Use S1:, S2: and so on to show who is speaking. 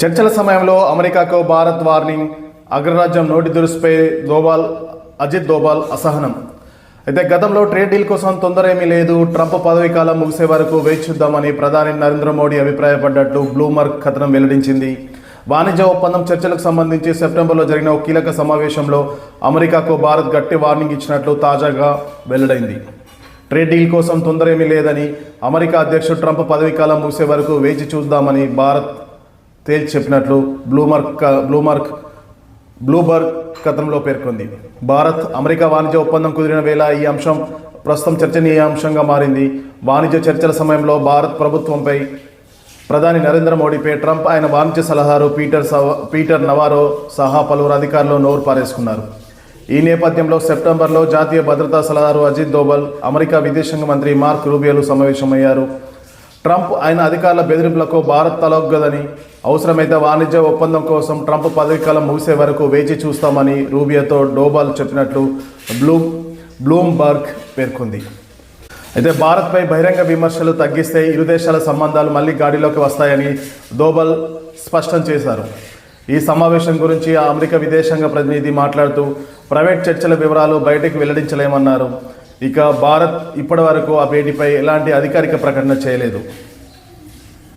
S1: చర్చల సమయంలో అమెరికాకు భారత్ వార్నింగ్. అగ్రరాజ్యం నోటి దురుసుపై అజిత్ దోబాల్ అసహనం. అయితే గతంలో ట్రేడ్ డీల్ కోసం తొందర ఏమీ లేదు, ట్రంప్ పదవీ కాలం ముగిసే వరకు వేచి చూద్దామని ప్రధాని నరేంద్ర మోడీ అభిప్రాయపడ్డట్టు బ్లూంబర్గ్ కథనం వెల్లడించింది. వాణిజ్య ఒప్పందం చర్చలకు సంబంధించి సెప్టెంబర్లో జరిగిన ఒక కీలక సమావేశంలో అమెరికాకు భారత్ గట్టి వార్నింగ్ ఇచ్చినట్లు తాజాగా వెల్లడైంది. ట్రేడ్ డీల్ కోసం తొందర ఏమీ లేదని, అమెరికా అధ్యక్షుడు ట్రంప్ పదవీ కాలం ముగిసే వరకు వేచి చూద్దామని భారత్ తేల్చి చెప్పినట్లు బ్లూంబర్గ్ కథనంలో పేర్కొంది. భారత్ అమెరికా వాణిజ్య ఒప్పందం కుదిరిన వేళ ఈ అంశం ప్రస్తుతం చర్చనీయాంశంగా మారింది. వాణిజ్య చర్చల సమయంలో భారత్ ప్రభుత్వంపై ప్రధాని నరేంద్ర మోడీపై ట్రంప్, ఆయన వాణిజ్య సలహాదారు పీటర్ నవారో సహా పలువురు అధికారులు నోరు పారేసుకున్నారు. ఈ నేపథ్యంలో సెప్టెంబర్లో జాతీయ భద్రతా సలహాదారు అజిత్ దోబాల్, అమెరికా విదేశాంగ మంత్రి మార్క్ రూబియోలు సమావేశమయ్యారు. ట్రంప్, ఆయన అధికారుల బెదిరింపులకు భారత్ తలొగ్గదని, అవసరమైతే వాణిజ్య ఒప్పందం కోసం ట్రంప్ పదవీకాలం ముగిసే వరకు వేచి చూస్తామని రూబియోతో డోబాల్ చెప్పినట్లు బ్లూంబర్గ్ పేర్కొంది. అయితే భారత్పై బహిరంగ విమర్శలు తగ్గిస్తే ఇరు దేశాల సంబంధాలు మళ్లీ గాడిలోకి వస్తాయని దోబాల్ స్పష్టం చేశారు. ఈ సమావేశం గురించి అమెరికా విదేశాంగ ప్రతినిధి మాట్లాడుతూ ప్రైవేట్ చర్చల వివరాలు బయటకు వెల్లడించలేమన్నారు. ఇక భారత్ ఇప్పటి వరకు ఆ భేటీపై ఎలాంటి అధికారిక ప్రకటన చేయలేదు.